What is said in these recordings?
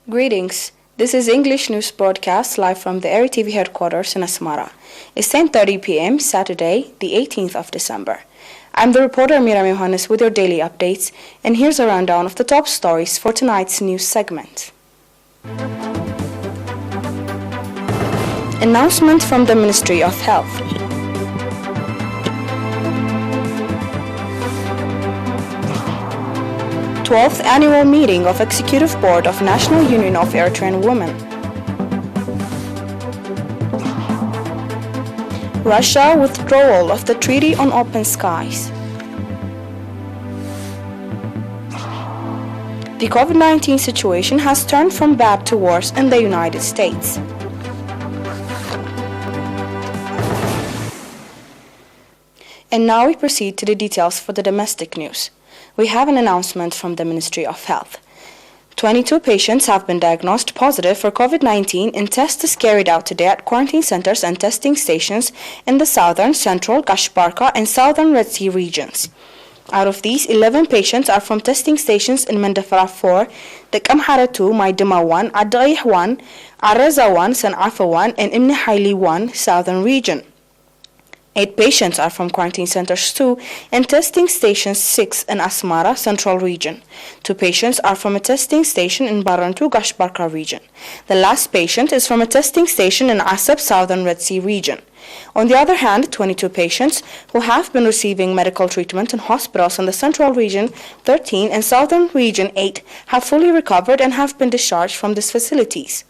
Greetings. This is English News Broadcast live from the ERi-TV headquarters in Asmara. It's 10:30 p.m. Saturday, the 18th of December. I'm the reporter Mira Johannes with your daily updates, and here's a rundown of the top stories for tonight's news segment. Announcement from the Ministry of Health. Twelfth Annual Meeting of Executive Board of National Union of Eritrean Women. Russia withdrawal of the Treaty on Open Skies. The COVID-19 situation has turned from bad to worse in the United States. And now we proceed to the details for the domestic news. We have an announcement from the Ministry of Health. 22 patients have been diagnosed positive for COVID-19 in tests carried out today at quarantine centers and testing stations in the southern, central, Gashbarka, and southern Red Sea regions. Out of these, 11 patients are from testing stations in Mandafara 4, the Kamhara 2, Maidima 1, Adayih 1, Araza 1, Sanafa 1, and Imni Haili 1, southern region. 8 patients are from quarantine centers 2 and testing stations 6 in Asmara, Central Region. 2 patients are from a testing station in Barantu, Gashbarka region. The last patient is from a testing station in Asab, Southern Red Sea region. On the other hand, 22 patients who have been receiving medical treatment in hospitals in the Central Region 13 and Southern Region 8 have fully recovered and have been discharged from these facilities.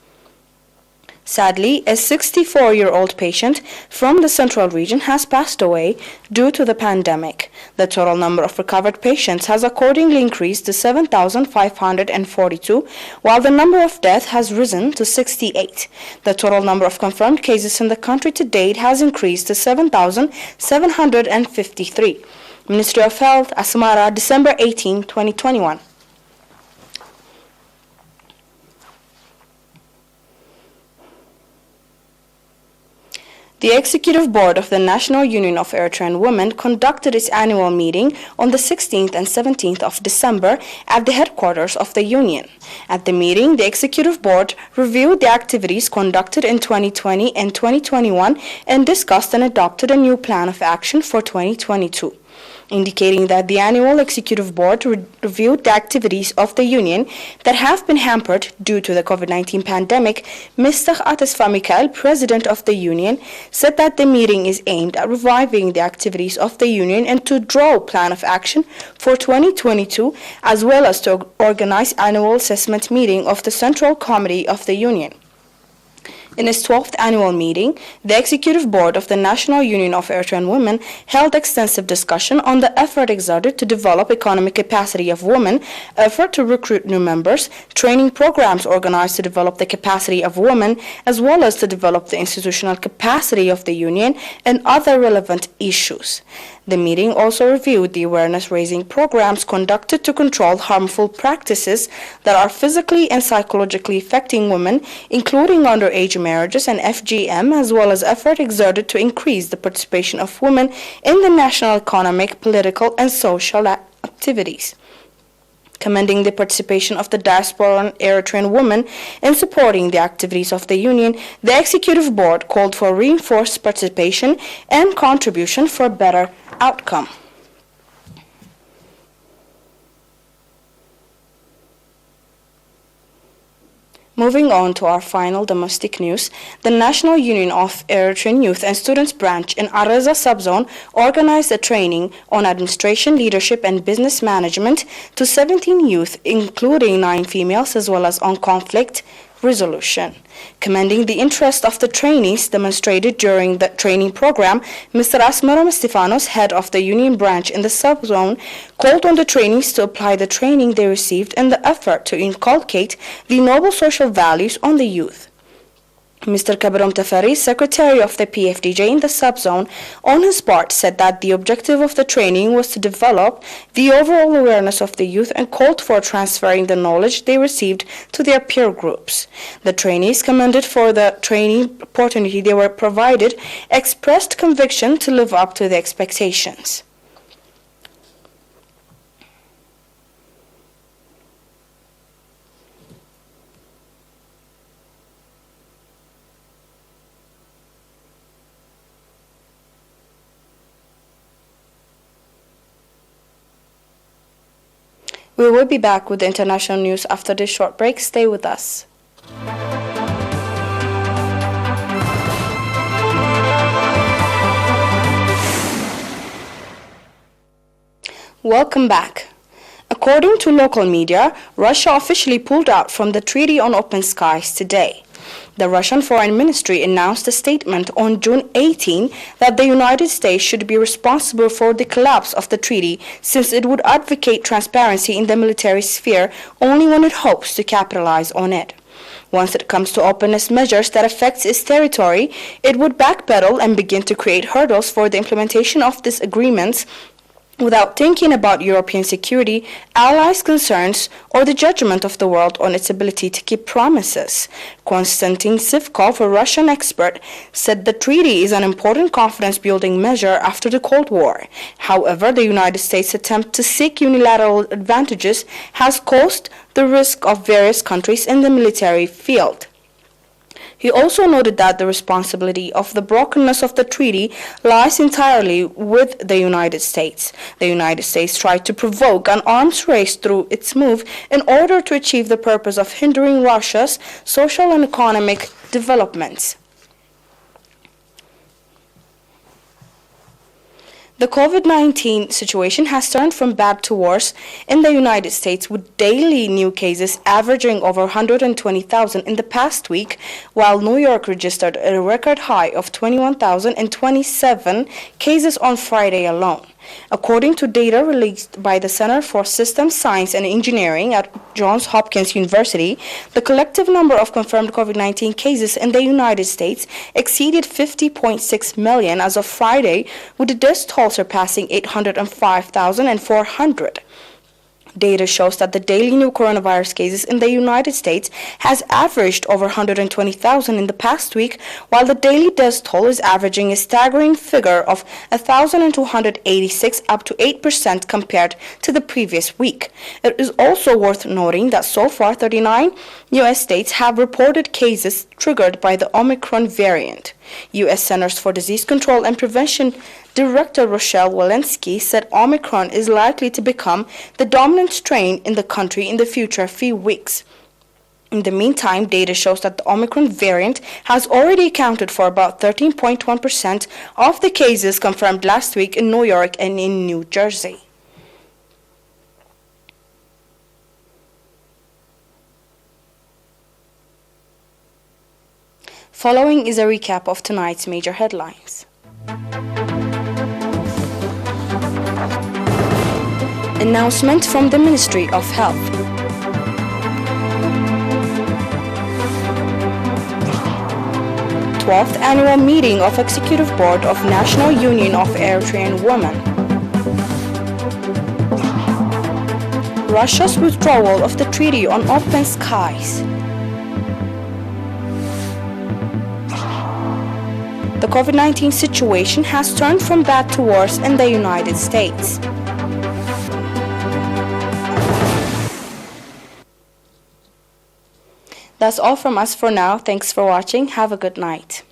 Sadly, a 64-year-old patient from the Central Region has passed away due to the pandemic. The total number of recovered patients has accordingly increased to 7,542, while the number of deaths has risen to 68. The total number of confirmed cases in the country to date has increased to 7,753. Ministry of Health, Asmara, December 18, 2021. The Executive Board of the National Union of Eritrean Women conducted its annual meeting on the 16th and 17th of December at the headquarters of the Union. At the meeting, the Executive Board reviewed the activities conducted in 2020 and 2021 and discussed and adopted a new plan of action for 2022. Indicating that the annual Executive Board reviewed the activities of the Union that have been hampered due to the COVID-19 pandemic, Mr. Atasfa Mikael, President of the Union, said that the meeting is aimed at reviving the activities of the Union and to draw a plan of action for 2022, as well as to organize annual assessment meeting of the Central Committee of the Union. In its 12th annual meeting, the Executive Board of the National Union of Eritrean Women held extensive discussion on the effort exerted to develop economic capacity of women, effort to recruit new members, training programs organized to develop the capacity of women, as well as to develop the institutional capacity of the Union and other relevant issues. The meeting also reviewed the awareness-raising programs conducted to control harmful practices that are physically and psychologically affecting women, including underage marriages and FGM, as well as effort exerted to increase the participation of women in the national economic, political, and social activities. Commending the participation of the diaspora Eritrean women in supporting the activities of the Union, the Executive Board called for reinforced participation and contribution for a better outcome. Moving on to our final domestic news, the National Union of Eritrean Youth and Students Branch in Araza subzone organized a training on administration, leadership, and business management to 17 youth, including 9 females, as well as on conflict resolution. Commending the interest of the trainees demonstrated during the training program, Mr. Asmaram Stefanos, head of the Union branch in the subzone, called on the trainees to apply the training they received in the effort to inculcate the noble social values on the youth. Mr. Kabram Tafari, secretary of the PFDJ in the subzone, on his part said that the objective of the training was to develop the overall awareness of the youth and called for transferring the knowledge they received to their peer groups. The trainees, commended for the training opportunity they were provided, expressed conviction to live up to the expectations. We will be back with the international news after this short break. Stay with us. Welcome back. According to local media, Russia officially pulled out from the Treaty on Open Skies today. The Russian Foreign Ministry announced a statement on June 18 that the United States should be responsible for the collapse of the treaty, since it would advocate transparency in the military sphere only when it hopes to capitalize on it. Once it comes to openness measures that affects its territory, it would backpedal and begin to create hurdles for the implementation of these agreements without thinking about European security, allies' concerns, or the judgment of the world on its ability to keep promises. Konstantin Sivkov, a Russian expert, said the treaty is an important confidence-building measure after the Cold War. However, the United States' attempt to seek unilateral advantages has caused the risk of various countries in the military field. He also noted that the responsibility of the brokenness of the treaty lies entirely with the United States. The United States tried to provoke an arms race through its move in order to achieve the purpose of hindering Russia's social and economic developments. The COVID-19 situation has turned from bad to worse in the United States, with daily new cases averaging over 120,000 in the past week, while New York registered a record high of 21,027 cases on Friday alone. According to data released by the Center for Systems Science and Engineering at Johns Hopkins University, the collective number of confirmed COVID-19 cases in the United States exceeded 50.6 million as of Friday, with the death toll surpassing 805,400. Data shows that the daily new coronavirus cases in the United States has averaged over 120,000 in the past week, while the daily death toll is averaging a staggering figure of 1,286, up to 8% compared to the previous week. It is also worth noting that so far 39 U.S. states have reported cases triggered by the Omicron variant. U.S. Centers for Disease Control and Prevention Director Rochelle Walensky said Omicron is likely to become the dominant strain in the country in the future few weeks. In the meantime, data shows that the Omicron variant has already accounted for about 13.1% of the cases confirmed last week in New York and in New Jersey. Following is a recap of tonight's major headlines. Announcement from the Ministry of Health. th Annual Meeting of Executive Board of National Union of Eritrean Women. Russia's withdrawal of the Treaty on Open Skies. The COVID-19 situation has turned from bad to worse in the United States. That's all from us for now. Thanks for watching. Have a good night.